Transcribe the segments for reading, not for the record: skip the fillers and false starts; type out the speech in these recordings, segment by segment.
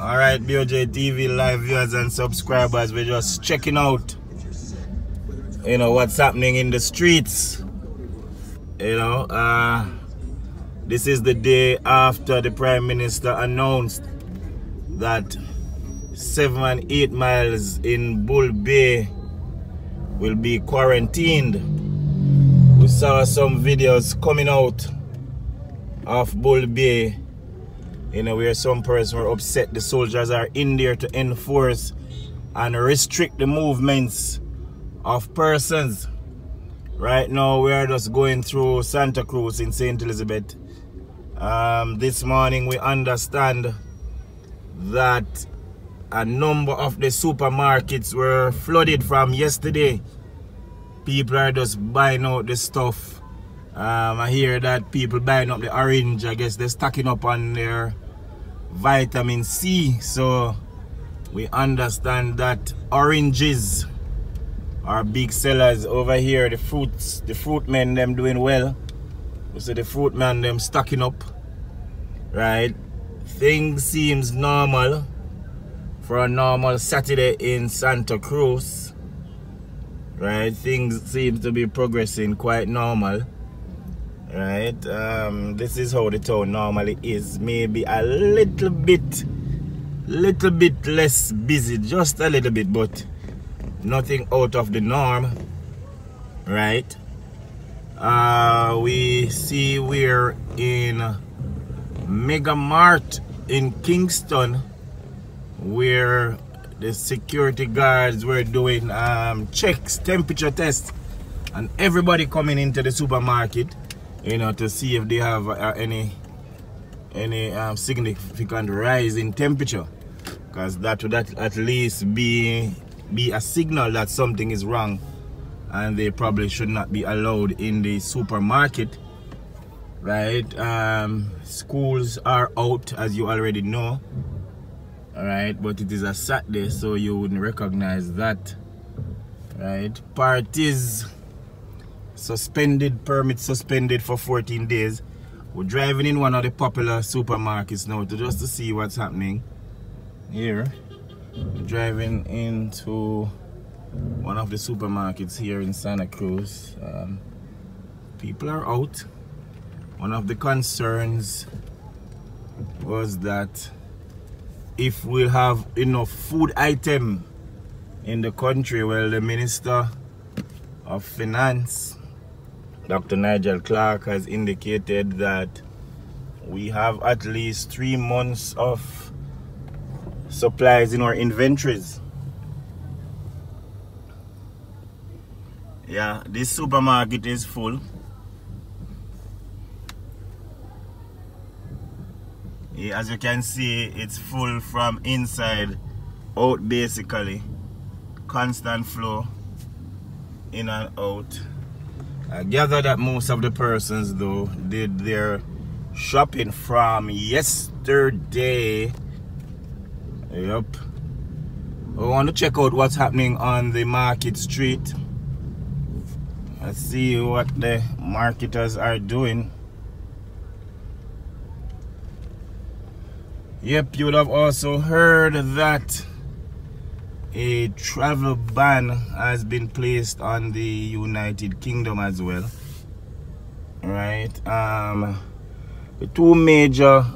Alright, BOJ TV live viewers and subscribers, we're just checking out, what's happening in the streets. This is the day after the Prime Minister announced that 7 and 8 miles in Bull Bay will be quarantined. We saw some videos coming out of Bull Bay, where some persons were upset the soldiers are in there to enforce and restrict the movements of persons. Right now we are just going through Santa Cruz in St. Elizabeth. This morning we understand that a number of the supermarkets were flooded from yesterday. People are just buying out the stuff. I hear that people buying up the orange. I guess they're stocking up on their vitamin C. So we understand that oranges are big sellers over here. The fruit men them doing well. We see the fruit man them stocking up. Right? Things seems normal for a normal Saturday in Santa Cruz. Right? Things seem to be progressing quite normal. Right, this is how the town normally is. Maybe a little bit less busy, just a little bit, but nothing out of the norm. Right, we see we're in Mega Mart in Kingston, where the security guards were doing checks, temperature tests, and everybody coming into the supermarket, to see if they have any significant rise in temperature, because that would at least be a signal that something is wrong and they probably should not be allowed in the supermarket. Right? Schools are out, as you already know. Alright, but it is a Saturday, so you wouldn't recognize that. Right? Parties suspended, permits suspended for 14 days. We're driving in one of the popular supermarkets now just to see what's happening here. We're driving into one of the supermarkets here in Santa Cruz. People are out. One of the concerns was that if we'll have enough food item in the country, well, the Minister of Finance, Dr. Nigel Clark, has indicated that we have at least 3 months of supplies in our inventories. Yeah, this supermarket is full. Yeah, as you can see, it's full from inside out, basically. Constant flow in and out. I gather that most of the persons though did their shopping from yesterday. Yep. I want to check out what's happening on the market street. Let's see what the marketers are doing. Yep, you would have also heard that a travel ban has been placed on the United Kingdom as well. Right, the 2 major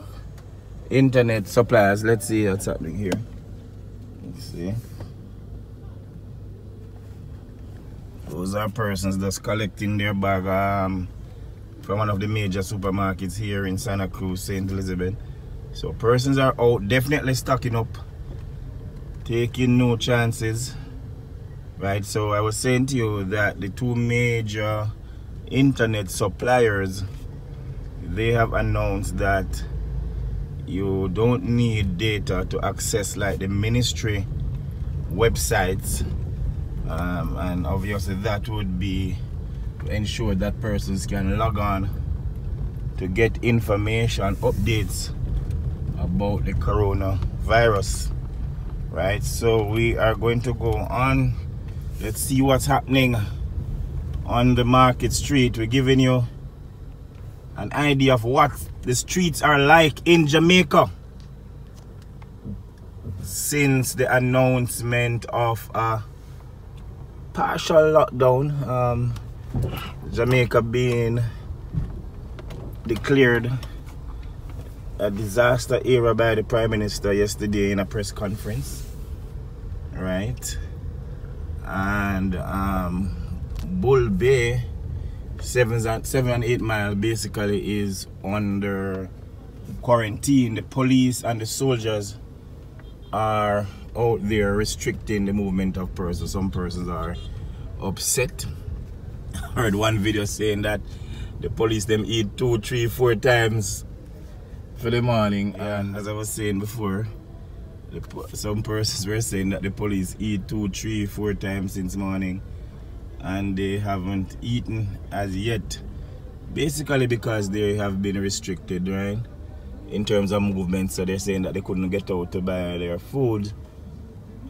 internet suppliers. Let's see what's happening here. Let's see. Those are persons that's collecting their bag from one of the major supermarkets here in Santa Cruz, St. Elizabeth. So persons are out, definitely stocking up, taking no chances. Right, so I was saying to you that the 2 major internet suppliers, they have announced that you don't need data to access like the ministry websites, and obviously that would be to ensure that persons can log on to get information, updates about the coronavirus. Right, so we are going to go on. Let's see what's happening on the market street. We're giving you an idea of what the streets are like in Jamaica. since the announcement of a partial lockdown, Jamaica being declared a disaster area by the Prime Minister yesterday in a press conference, right? And Bull Bay, 7 and 8 Mile basically is under quarantine. The police and the soldiers are out there restricting the movement of persons. Some persons are upset. I heard one video saying that the police them eat 2, 3, 4 times for the morning, and as I was saying before, some persons were saying that the police eat 2, 3, 4 times since morning and they haven't eaten as yet, basically because they have been restricted, right, in terms of movement. So they're saying that they couldn't get out to buy their food.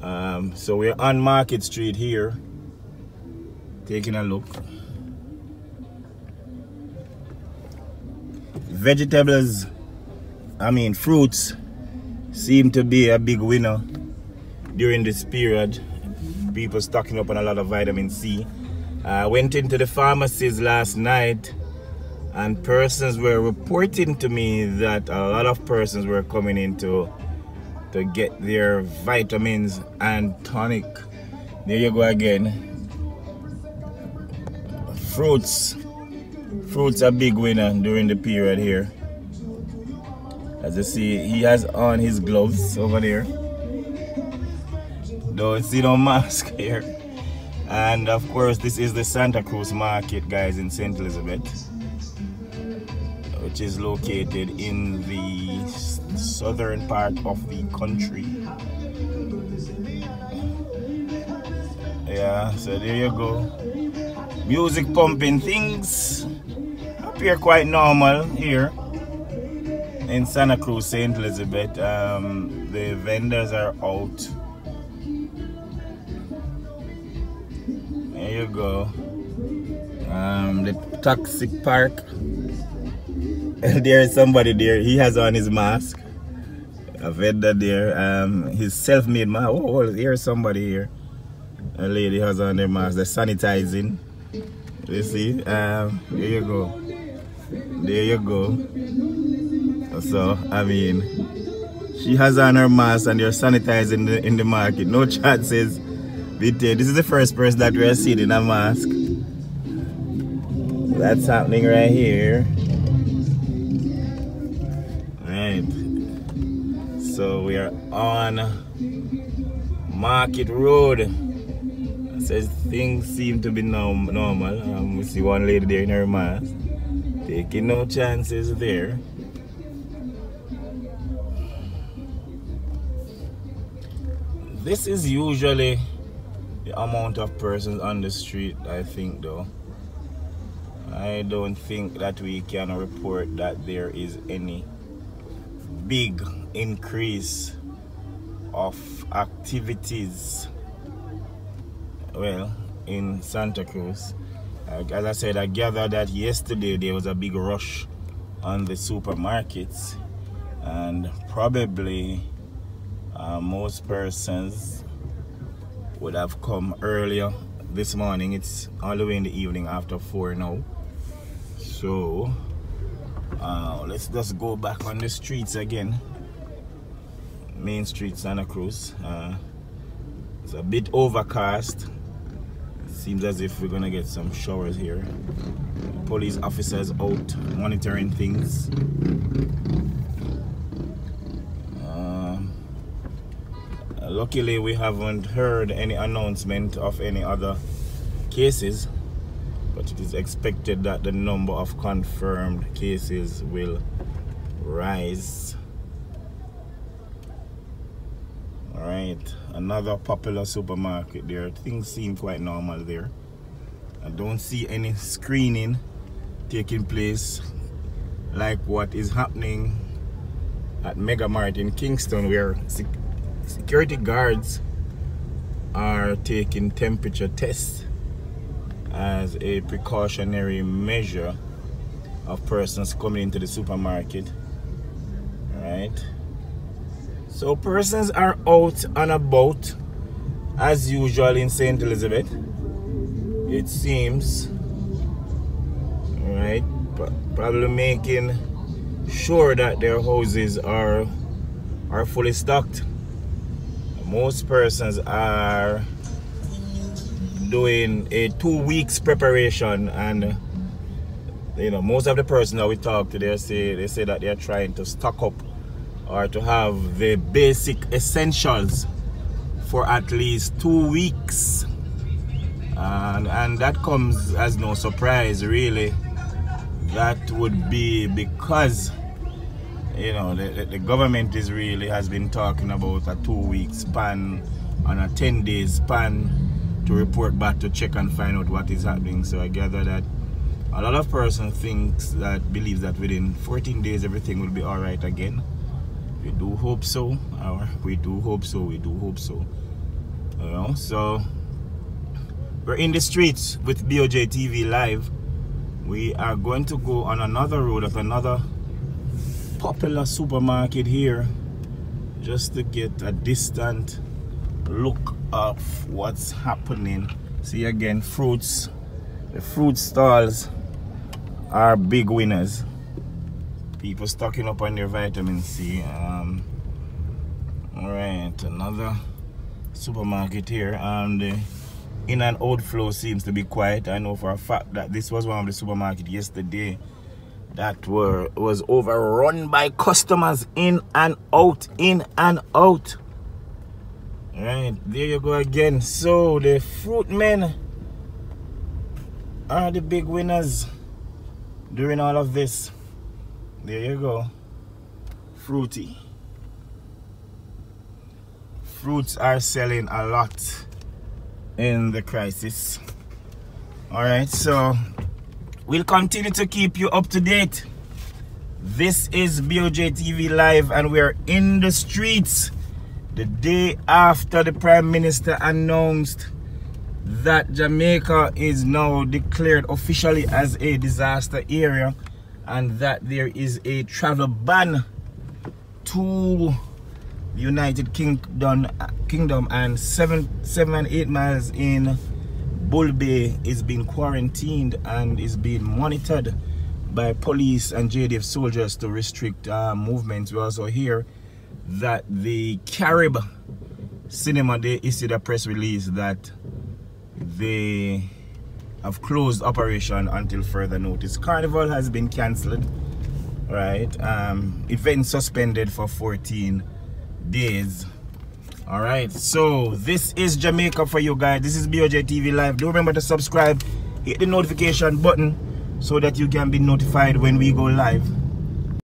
So we're on Market Street here, taking a look. Vegetables, I mean fruits, seem to be a big winner during this period. People stocking up on a lot of vitamin C. I went into the pharmacies last night and persons were reporting to me that a lot of persons were coming in to get their vitamins and tonic. There you go again. Fruits are a big winner during the period here. As you see, he has on his gloves over there. Don't see no mask here. And of course, this is the Santa Cruz Market, guys, in St. Elizabeth, which is located in the southern part of the country. Yeah, so there you go. Music pumping, things appear quite normal here in Santa Cruz, St. Elizabeth. The vendors are out. There you go. The taxi park. There is somebody there. He has on his mask. A vendor there. His self-made mask. Oh, here's somebody here. A lady has on their mask. They're sanitizing. You see? There you go. There you go. So, I mean, she has on her mask and they're sanitizing in the market. No chances. This is the first person that we are seeing in a mask. That's happening right here. Right. So we are on Market Road. It says things seem to be normal. We see one lady there in her mask. Taking no chances there. This is usually the amount of persons on the street, I think, though. I don't think that we can report that there is any big increase of activities, well, in Santa Cruz. As I said, I gathered that yesterday there was a big rush on the supermarkets, and probably most persons would have come earlier this morning. It's all the way in the evening after 4 now. So let's just go back on the streets again. Main Street, Santa Cruz. It's a bit overcast. It seems as if we're gonna get some showers here. Police officers out monitoring things. Luckily, we haven't heard any announcement of any other cases, but it is expected that the number of confirmed cases will rise. Alright, another popular supermarket there. Things seem quite normal there. I don't see any screening taking place like what is happening at Mega Mart in Kingston, where security guards are taking temperature tests as a precautionary measure of persons coming into the supermarket. Right? So persons are out and about as usual in St. Elizabeth, it seems. Alright, probably making sure that their houses are fully stocked. Most persons are doing a 2 weeks preparation, and you know, most of the persons that we talk to, they say that they are trying to stock up or to have the basic essentials for at least 2 weeks, and that comes as no surprise really. That would be because, you know, the government has been talking about a 2 week span and a 10-day span to report back to check and find out what is happening. So I gather that a lot of persons believes that within 14 days everything will be all right again. We do hope so, or we do hope so. You know, so we're in the streets with BOJ TV Live. We are going to go on another road of another popular supermarket here, just to get a distant look of what's happening. See again, fruits. The fruit stalls are big winners. People stocking up on their vitamin C. Alright, another supermarket here. The in and out flow seems to be quiet. I know for a fact that this was one of the supermarkets yesterday that was overrun by customers in and out. Right, there you go again. So the fruit men are the big winners during all of this. There you go. Fruity. Fruits are selling a lot in the crisis. Alright, so we'll continue to keep you up to date. This is BOJ TV Live, and we're in the streets the day after the Prime Minister announced that Jamaica is now declared officially as a disaster area, and that there is a travel ban to the United Kingdom, and 7 and 8 miles in Bull Bay is being quarantined and is being monitored by police and JDF soldiers to restrict movements. We also hear that the Carib Cinema, they issued a press release that they have closed operation until further notice. Carnival has been cancelled, right? Events suspended for 14 days. All right, so this is Jamaica for you guys. This is BOJ TV Live. Do remember to subscribe, hit the notification button so that you can be notified when we go live.